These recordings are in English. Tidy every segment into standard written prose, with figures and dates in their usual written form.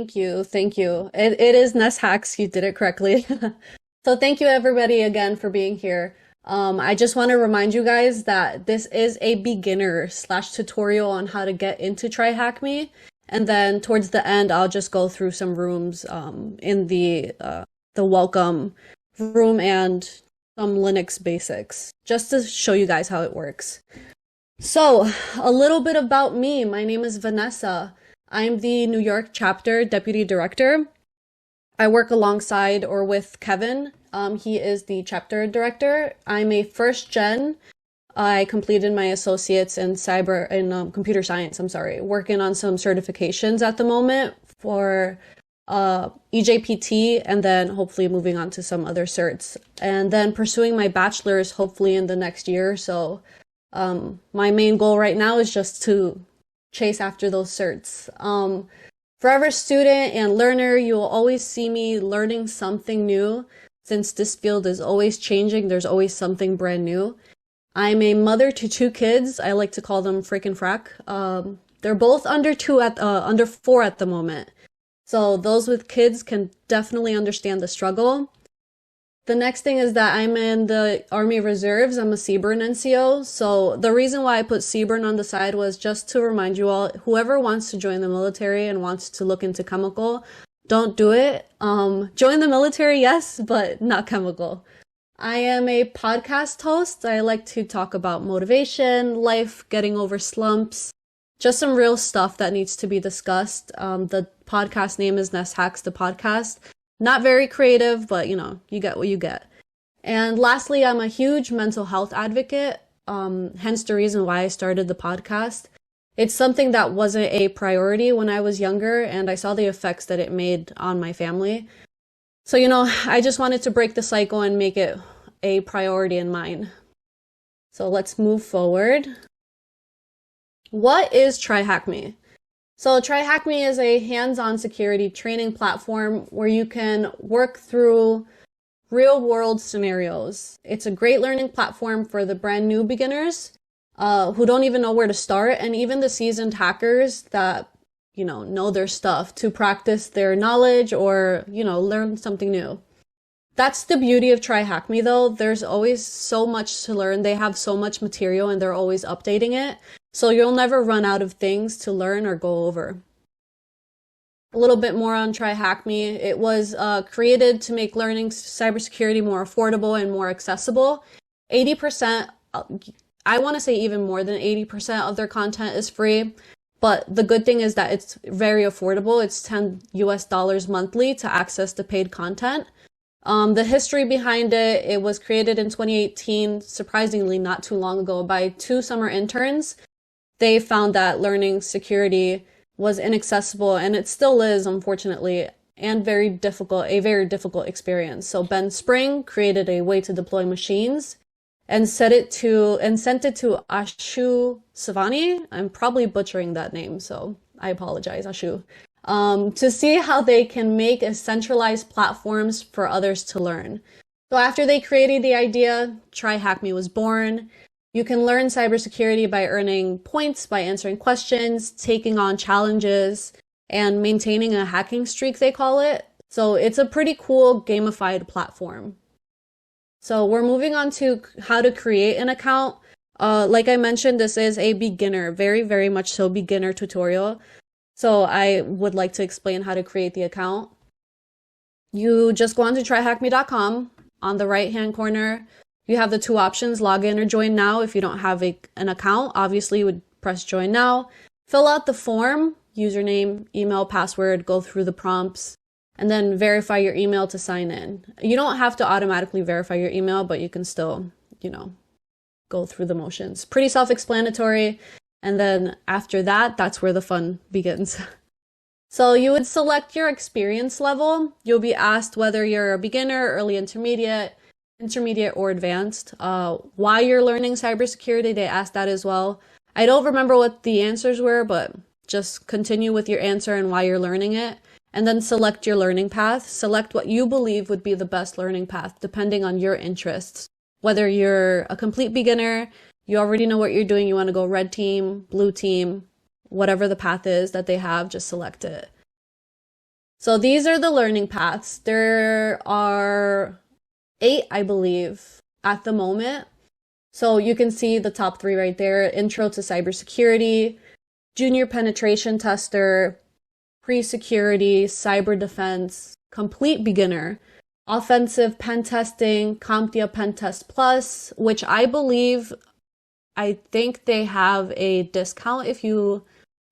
Thank you. Thank you. It is Nesshaxs. You did it correctly. So thank you everybody again for being here. I just want to remind you guys that this is a beginner slash tutorial on how to get into TryHackMe. And then towards the end, I'll just go through some rooms in the welcome room and some Linux basics, just to show you guys how it works. So, a little bit about me. My name is Vanessa. I'm the New York chapter deputy director. I work alongside or with Kevin. He is the chapter director. I'm a first gen. I completed my associates in computer science, working on some certifications at the moment for EJPT, and then hopefully moving on to some other certs, and then pursuing my bachelor's hopefully in the next year or so. My main goal right now is just to chase after those certs. Forever student and learner, you will always see me learning something new. Since this field is always changing, there's always something brand new. I'm a mother to 2 kids. I like to call them freaking frack. They're both under 4 at the moment. So those with kids can definitely understand the struggle. The next thing is that I'm in the Army Reserves. I'm a CBRN NCO. So the reason why I put CBRN on the side was just to remind you all, whoever wants to join the military and wants to look into chemical, don't do it. Join the military, yes, but not chemical. I am a podcast host. I like to talk about motivation, life, getting over slumps, just some real stuff that needs to be discussed. The podcast name is Nesshaxs, the podcast. Not very creative, but you get what you get. And lastly, I'm a huge mental health advocate, hence the reason why I started the podcast. It's something that wasn't a priority when I was younger, and I saw the effects that it made on my family. So, I just wanted to break the cycle and make it a priority in mine. So let's move forward. What is TryHackMe? So TryHackMe is a hands-on security training platform where you can work through real-world scenarios. It's a great learning platform for the brand new beginners who don't even know where to start, and even the seasoned hackers that know their stuff to practice their knowledge or learn something new. That's the beauty of TryHackMe though. There's always so much to learn. They have so much material and they're always updating it. So you'll never run out of things to learn or go over. A little bit more on TryHackMe. It was created to make learning cybersecurity more affordable and more accessible. 80%, I want to say even more than 80% of their content is free. But the good thing is that it's very affordable. It's $10 US monthly to access the paid content. The history behind it, it was created in 2018, surprisingly not too long ago, by 2 summer interns. They found that learning security was inaccessible, and it still is, unfortunately, and a very difficult experience. So Ben Spring created a way to deploy machines and sent it to Ashu Savani. I'm probably butchering that name, so I apologize, Ashu. To see how they can make a centralized platforms for others to learn. So after they created the idea, TryHackMe was born. You can learn cybersecurity by earning points, by answering questions, taking on challenges, and maintaining a hacking streak, they call it. So it's a pretty cool gamified platform. So we're moving on to how to create an account. Like I mentioned, this is a beginner, very, very much so beginner tutorial. So I would like to explain how to create the account. You just go on to tryhackme.com. On the right-hand corner, you have the 2 options, log in or join now. If you don't have an account, obviously you would press join now. Fill out the form, username, email, password, go through the prompts, and then verify your email to sign in. You don't have to automatically verify your email, but you can still, go through the motions. Pretty self-explanatory. And then after that, that's where the fun begins. So you would select your experience level. You'll be asked whether you're a beginner, early intermediate, or advanced. Why you're learning cybersecurity, they asked that as well. I don't remember what the answers were, but just continue with your answer and why you're learning it. And then select your learning path. Select what you believe would be the best learning path, depending on your interests. Whether you're a complete beginner, you already know what you're doing, you want to go red team, blue team, whatever the path is that they have, just select it. So these are the learning paths. There are 8, I believe, at the moment. So you can see the top 3 right there: Intro to Cybersecurity, Junior Penetration Tester, Pre-Security, Cyber Defense, Complete Beginner, Offensive Pen Testing, CompTIA Pen Test Plus, which I think they have a discount if you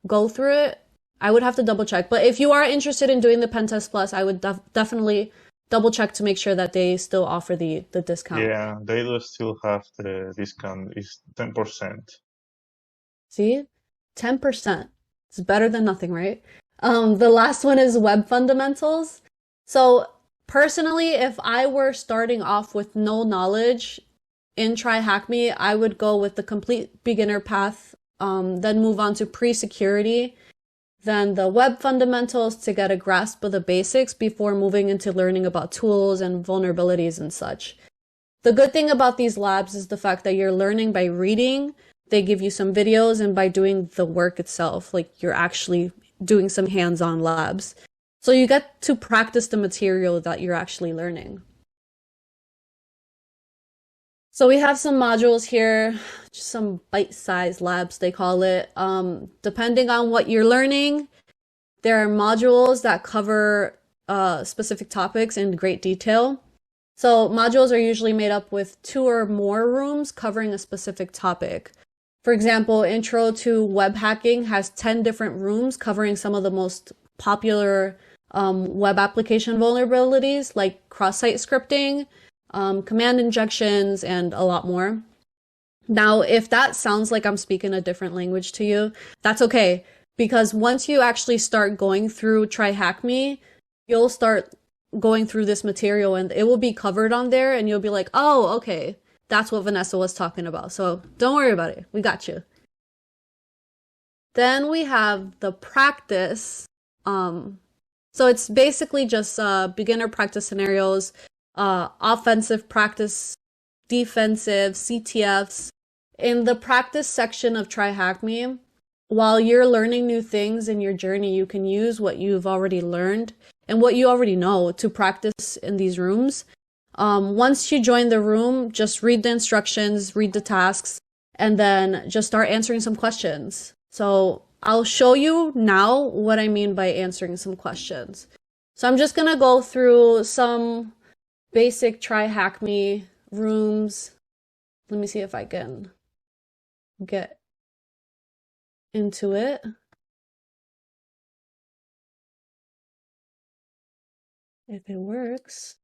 go through it. I would have to double check. But if you are interested in doing the Pen Test Plus, I would definitely double check to make sure that they still offer the discount. Yeah, they do still have the discount. It's 10%. See? 10%. It's better than nothing, right? The last one is Web Fundamentals. So personally, if I were starting off with no knowledge in TryHackMe, I would go with the complete beginner path, then move on to pre-security, then the web fundamentals to get a grasp of the basics before moving into learning about tools and vulnerabilities and such. The good thing about these labs is the fact that you're learning by reading. They give you some videos, and by doing the work itself, like you're actually doing some hands-on labs. So you get to practice the material that you're actually learning. So we have some modules here, just some bite-sized labs, they call it. Depending on what you're learning, there are modules that cover specific topics in great detail. So modules are usually made up with 2 or more rooms covering a specific topic. For example, Intro to Web Hacking has 10 different rooms covering some of the most popular web application vulnerabilities, like cross-site scripting, command injections, and a lot more. Now, if that sounds like I'm speaking a different language to you, that's okay. Because once you actually start going through TryHackMe, you'll start going through this material and it will be covered on there, and you'll be like, oh, okay, that's what Vanessa was talking about. So don't worry about it. We got you. Then we have the practice. So it's basically just beginner practice scenarios, offensive practice, defensive, CTFs. In the practice section of TryHackMe, while you're learning new things in your journey, you can use what you've already learned and what you already know to practice in these rooms. Once you join the room, just read the instructions, read the tasks, and then just start answering some questions. So I'll show you now what I mean by answering some questions. So I'm just gonna go through some basic TryHackMe rooms. Let me see if I can get into it. If it works.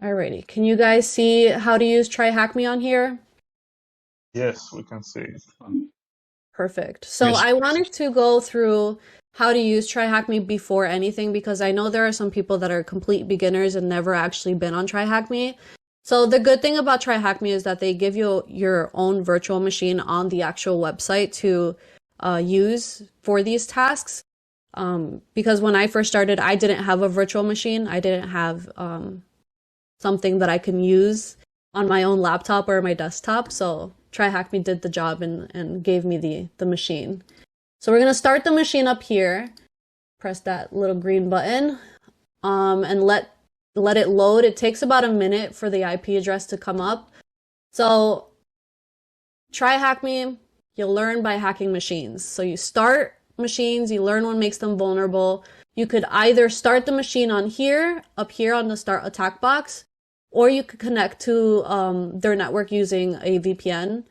Alrighty, can you guys see how to use TryHackMe on here? Yes, we can see it. Perfect. So Yes. I wanted to go through how to use TryHackMe before anything, because I know there are some people that are complete beginners and never actually been on TryHackMe. So the good thing about TryHackMe is that they give you your own virtual machine on the actual website to use for these tasks. Because when I first started, I didn't have a virtual machine. I didn't have something that I can use on my own laptop or my desktop. So TryHackMe did the job and gave me the machine. So we're gonna start the machine up here. Press that little green button, and let it load. It takes about a minute for the IP address to come up. So TryHackMe, you'll learn by hacking machines. So you start machines, you learn what makes them vulnerable. You could either start the machine on here, up here on the start attack box, or you could connect to their network using a VPN.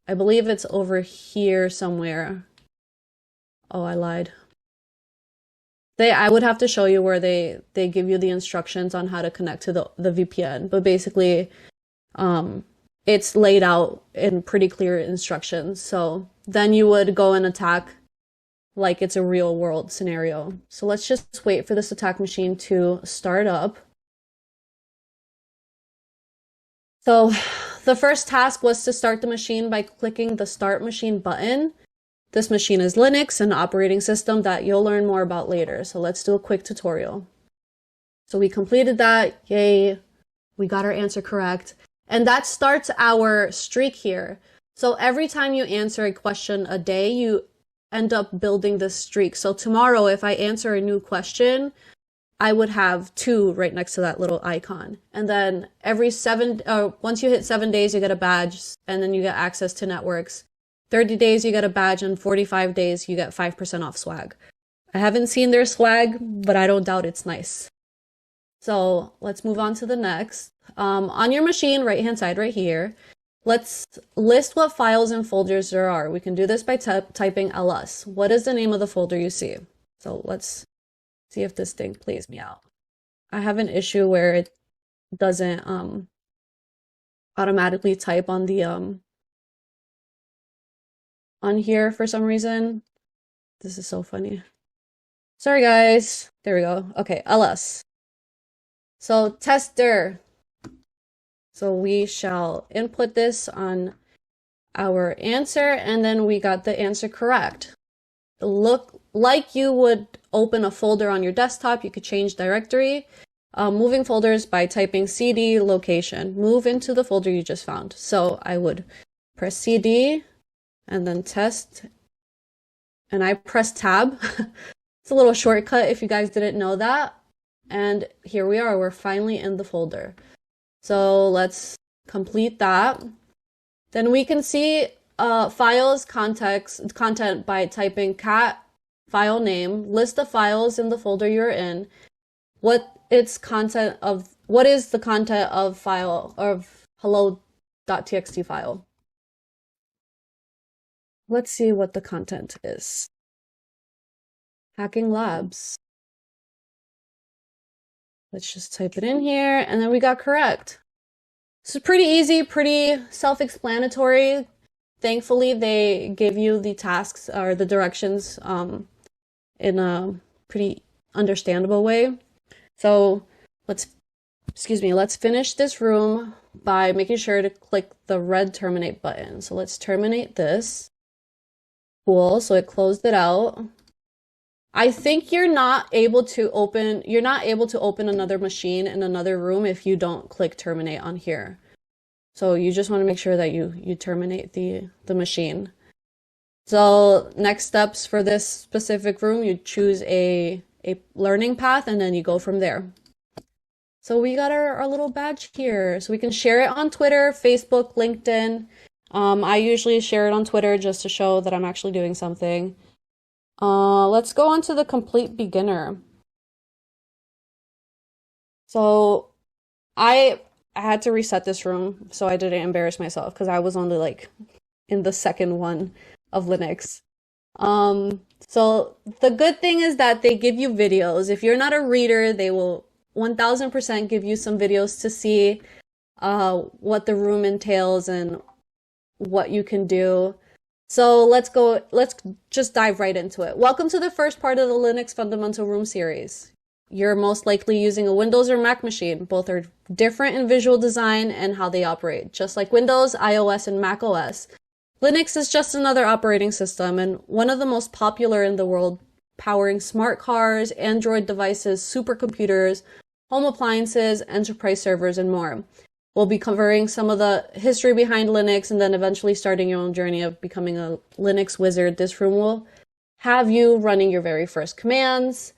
I believe it's over here somewhere. Oh, I lied. I would have to show you where they give you the instructions on how to connect to the VPN, but basically it's laid out in pretty clear instructions. So then you would go and attack like it's a real world scenario. So let's just wait for this attack machine to start up. So the first task was to start the machine by clicking the Start Machine button. This machine is Linux, an operating system that you'll learn more about later. So let's do a quick tutorial. So we completed that. Yay. We got our answer correct. And that starts our streak here. So every time you answer a question a day, you end up building this streak. So tomorrow, if I answer a new question, I would have 2 right next to that little icon. And then once you hit 7 days, you get a badge, and then you get access to networks. 30 days, you get a badge, and 45 days, you get 5% off swag. I haven't seen their swag, but I don't doubt it's nice. So let's move on to the next. On your machine, right-hand side right here, let's list what files and folders there are. We can do this by typing ls. What is the name of the folder you see? So let's see if this thing plays me out. I have an issue where it doesn't automatically type on the on here for some reason. This is so funny. Sorry guys. There we go. Okay, ls. So tester. So we shall input this on our answer, and then we got the answer correct. Look like you would open a folder on your desktop. You could change directory. Moving folders by typing cd location. Move into the folder you just found. So I would press cd and then test, and I press tab. It's a little shortcut if you guys didn't know that. And here we are, we're finally in the folder. So let's complete that. Then we can see files content by typing cat file name, list the files in the folder you're in, what is the content of file of hello.txt file. Let's see what the content is. Hacking labs. Let's just type it in here, and then we got correct. This is pretty easy, pretty self-explanatory. Thankfully, they give you the tasks or the directions in a pretty understandable way. So let's finish this room by making sure to click the red terminate button. So let's terminate this. Cool, so it closed it out. I think you're not able to open another machine in another room if you don't click terminate on here. So you just want to make sure that you terminate the machine. So next steps for this specific room, you choose a learning path, and then you go from there. So we got our little badge here. So we can share it on Twitter, Facebook, LinkedIn. I usually share it on Twitter just to show that I'm actually doing something. Let's go on to the complete beginner. So I had to reset this room so I didn't embarrass myself because I was only like in the second one of Linux. So the good thing is that they give you videos. If you're not a reader, they will 1000% give you some videos to see what the room entails and what you can do. So let's just dive right into it. Welcome to the first part of the Linux Fundamental Room series. You're most likely using a Windows or Mac machine. Both are different in visual design and how they operate. Just like Windows, iOS, and Mac OS, Linux is just another operating system and one of the most popular in the world, powering smart cars, Android devices, supercomputers, home appliances, enterprise servers, and more. We'll be covering some of the history behind Linux and then eventually starting your own journey of becoming a Linux wizard. This room will have you running your very first commands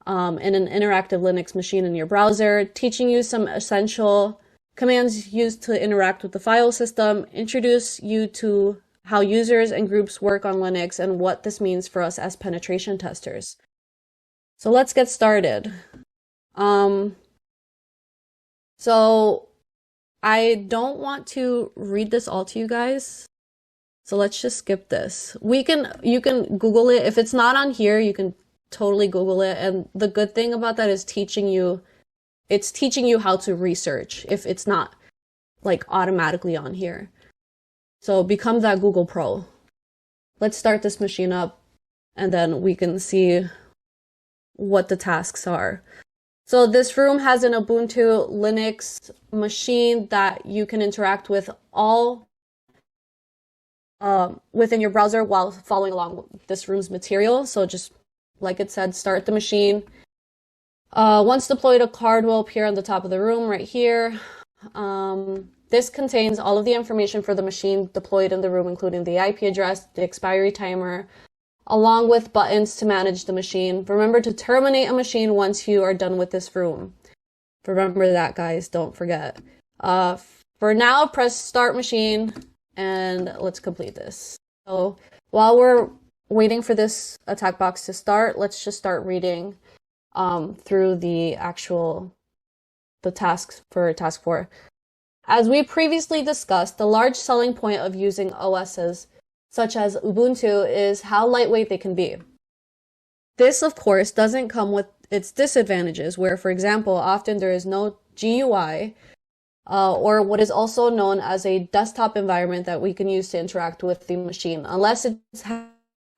in an interactive Linux machine in your browser, teaching you some essential commands used to interact with the file system, introduce you to how users and groups work on Linux and what this means for us as penetration testers. So let's get started. So I don't want to read this all to you guys, so let's just skip this. You can Google it. If it's not on here, you can totally Google it. And the good thing about that is it's teaching you how to research if it's not like automatically on here. So become that Google Pro. Let's start this machine up, and then we can see what the tasks are. So this room has an Ubuntu Linux machine that you can interact with all within your browser while following along with this room's material. So just like it said, start the machine. Once deployed, a card will appear on the top of the room right here. This contains all of the information for the machine deployed in the room, including the IP address, the expiry timer, along with buttons to manage the machine. Remember to terminate a machine once you are done with this room. Remember that, guys. Don't forget. For now, press start machine and let's complete this. So while we're waiting for this attack box to start, let's just start reading through the tasks for task 4. As we previously discussed, the large selling point of using OSs such as Ubuntu is how lightweight they can be. This, of course, doesn't come with its disadvantages, where, for example, often there is no GUI, or what is also known as a desktop environment that we can use to interact with the machine, unless it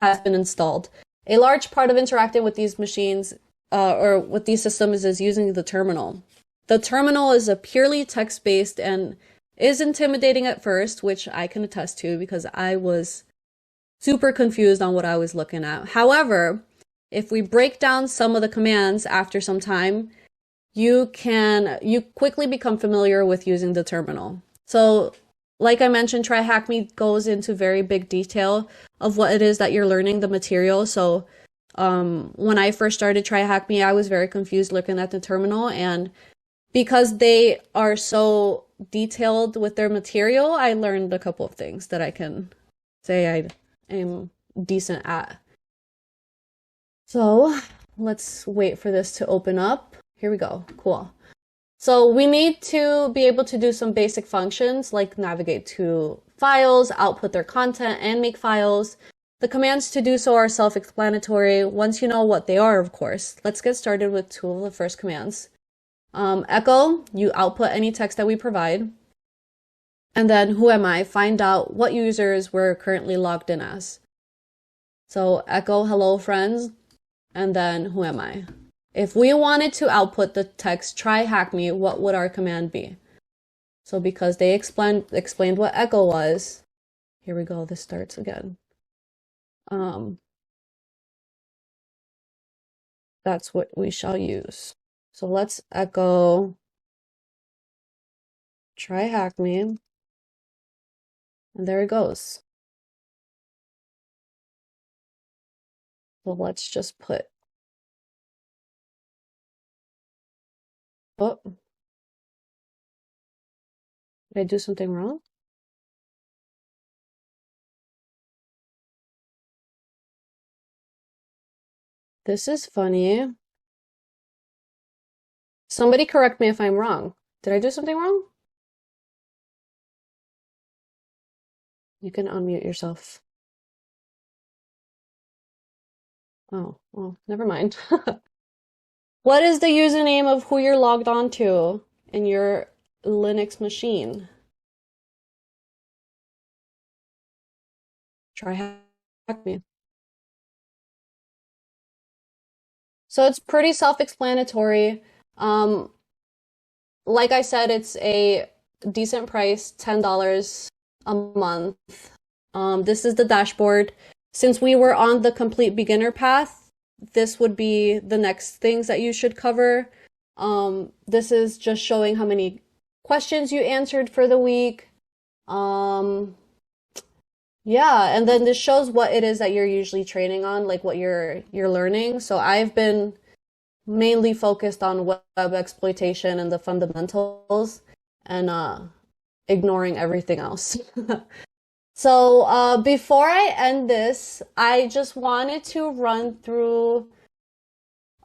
has been installed. A large part of interacting with these machines, or with these systems, is using the terminal. The terminal is a purely text-based and is intimidating at first, which I can attest to because I was super confused on what I was looking at. However, if we break down some of the commands after some time, you quickly become familiar with using the terminal. So, like I mentioned, TryHackMe goes into very big detail of what it is that you're learning, the material. So, when I first started TryHackMe, I was very confused looking at the terminal, and because they are so detailed with their material, I learned a couple of things that I can say I am decent at. So let's wait for this to open up. Here we go. Cool. So we need to be able to do some basic functions like navigate to files, output their content, and make files. The commands to do so are self-explanatory once you know what they are, of course. Let's get started with two of the first commands. Echo, you output any text that we provide. And then who am I? Find out what users we're currently logged in as. So echo hello friends, and then who am I? If we wanted to output the text TryHackMe, what would our command be? So because they explained what echo was, here we go, this starts again. That's what we shall use. So let's echo TryHackMe, and there it goes. So let's just put, oh, did I do something wrong? This is funny. Somebody correct me if I'm wrong. Did I do something wrong? You can unmute yourself. Oh, well, never mind. What is the username of who you're logged on to in your Linux machine? TryHackMe. So it's pretty self-explanatory. Like I said, it's a decent price, $10 a month. This is the dashboard. Since we were on the complete beginner path, this would be the next things that you should cover. This is just showing how many questions you answered for the week. Yeah, and then this shows what it is that you're usually training on, like what you're learning. So I've been mainly focused on web exploitation and the fundamentals, and ignoring everything else. So before I end this, I just wanted to run through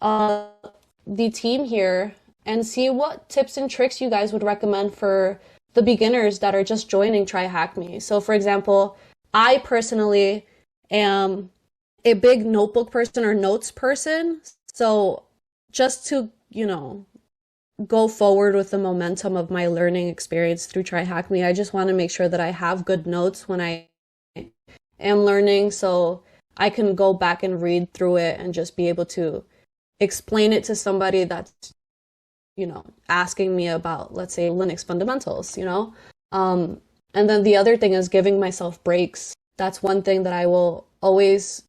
the team here and see what tips and tricks you guys would recommend for the beginners that are just joining TryHackMe. So for example, I personally am a big notebook person or notes person. So just to, go forward with the momentum of my learning experience through TryHackMe, I just want to make sure that I have good notes when I am learning so I can go back and read through it and just be able to explain it to somebody that's, asking me about, let's say, Linux fundamentals, And then the other thing is giving myself breaks. That's one thing that I will always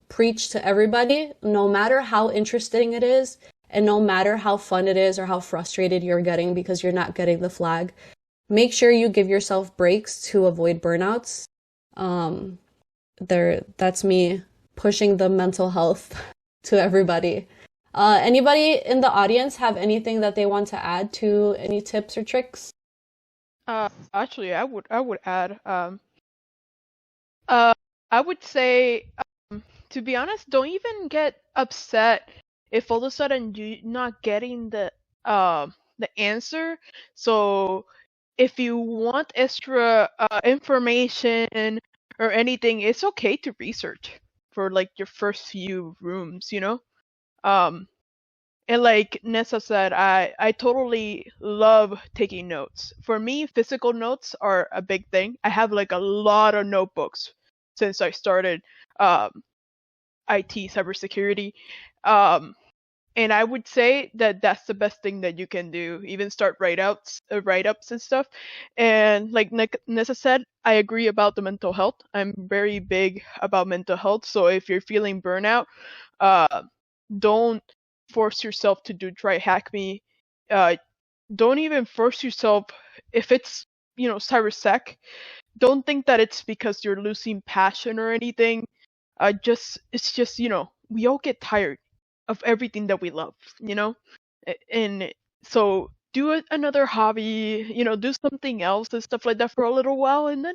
preach to everybody, no matter how interesting it is, and no matter how fun it is or how frustrated you're getting because you're not getting the flag. Make sure you give yourself breaks to avoid burnouts. That's me pushing the mental health to everybody. Anybody in the audience have anything that they want to add to any tips or tricks? Actually, I would add uh I would say, to be honest, don't even get upset if all of a sudden you're not getting the answer. So if you want extra information or anything, it's okay to research for like your first few rooms, you know? Um and like Nessa said, I totally love taking notes. For me, physical notes are a big thing. I have like a lot of notebooks since I started um IT cybersecurity. Um and I would say that that's the best thing that you can do. Even start write-ups and stuff. And like Nessa said, I agree about the mental health. I'm very big about mental health. So if you're feeling burnout, uh, don't force yourself to do TryHackMe. Uh, don't even force yourself if it's cybersec. Don't think that it's because you're losing passion or anything. It's just we all get tired of everything that we love, and so do another hobby, do something else and stuff like that for a little while, and then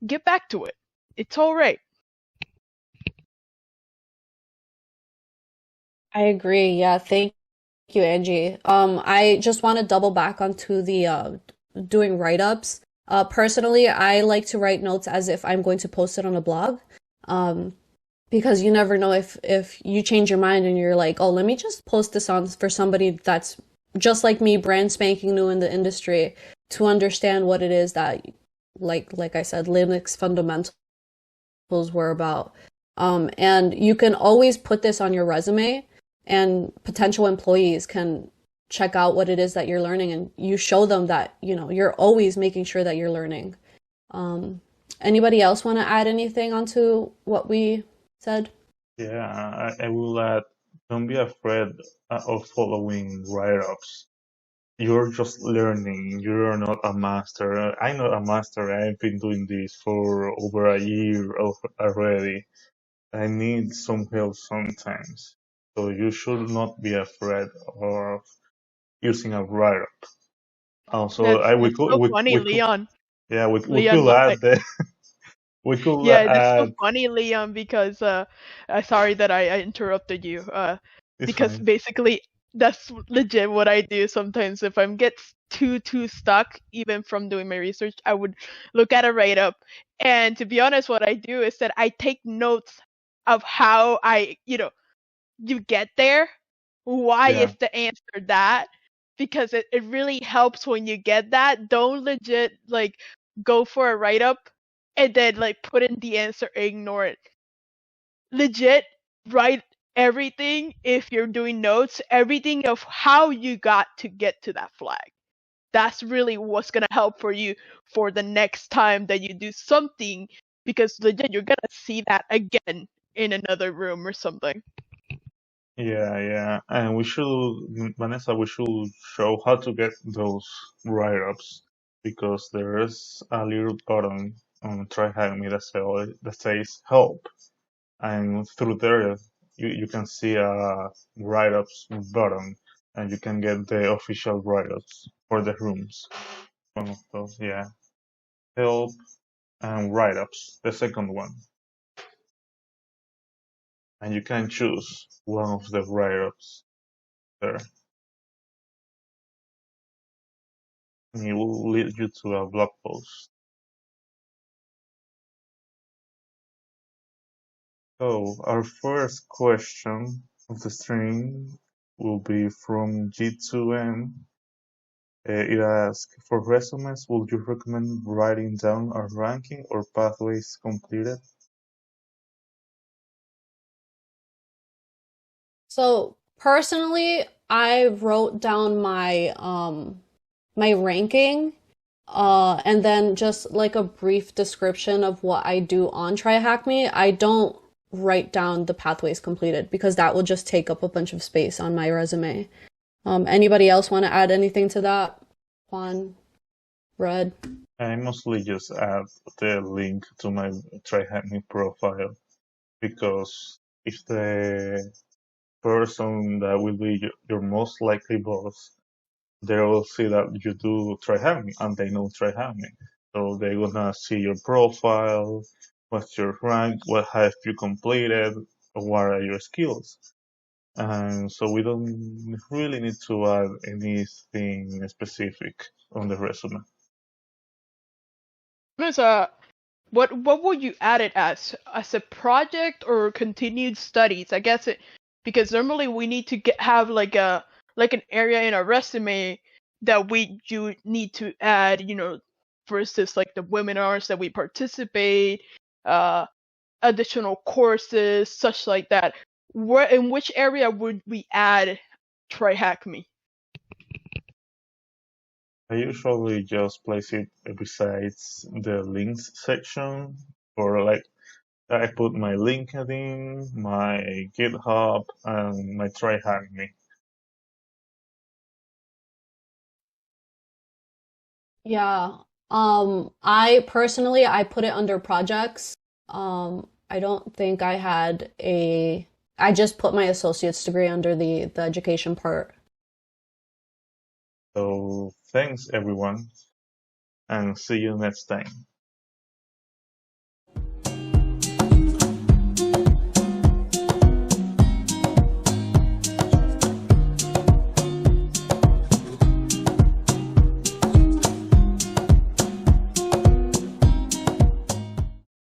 get back to it. It's all right. I agree. Yeah, thank you, Angie. I just want to double back onto the doing write-ups. Personally, I like to write notes as if I'm going to post it on a blog. Um, because you never know if you change your mind and you're like, oh, let me just post this on for somebody that's just like me, brand spanking new in the industry, to understand what it is that, like I said, Linux fundamentals were about. And you can always put this on your resume, and potential employees can check out what it is that you're learning, and you show them that, you're always making sure that you're learning. Um, Anybody else want to add anything onto what we said? Yeah, I will add, don't be afraid of following write-ups. You're just learning. You're not a master. I'm not a master. I've been doing this for over a year already. I need some help sometimes. So you should not be afraid of using a write-up. Also, That's so funny, we could, Leon. yeah, we Leon, could add the, we could yeah, that's so add, funny, Leon, because sorry that I interrupted you. it's Because fine. basically that's legit what I do sometimes. If I'm get too stuck, even from doing my research, I would look at a write up, and to be honest, what I do is that I take notes of how you get there. Why Yeah, is the answer that? Because it really helps when you get that. Don't legit like go for a write up and then like put in the answer and ignore it. Legit write everything if you're doing notes, everything of how you got to get to that flag. That's really what's gonna help for you for the next time that you do something, because legit you're gonna see that again in another room or something. yeah. And we should, Vanessa, we should show how to get those write-ups because there is a little button on TryHackMe that says help. And through there, you can see a write-ups button and you can get the official write-ups for the rooms. One of those, yeah. Help and write-ups, the second one. And you can choose one of the write-ups there. And it will lead you to a blog post. So our first question of the stream will be from G2M. It asks, for resumes, would you recommend writing down a ranking or pathways completed? So personally, I wrote down my ranking, and then just like a brief description of what I do on TryHackMe. I don't write down the pathways completed because that will just take up a bunch of space on my resume. Anybody else want to add anything to that? Juan, Red? I mostly just add the link to my TryHackMe profile because if the person that will be your most likely boss, they will see that you do TryHackMe and they know TryHackMe. So they're gonna see your profile, what's your rank, what have you completed, what are your skills. And so we don't really need to add anything specific on the resume. What would you add it as a project or continued studies? I guess it because normally we need to have like an area in our resume that you need to add, for instance, like the webinars that we participate, additional courses, such like that. In which area would we add TryHackMe? I usually just place it besides the links section, or like I put my LinkedIn, my GitHub, and my TryHackMe. Yeah. I personally I put it under projects. I don't think I just put my associate's degree under the education part. So thanks everyone, and see you next time.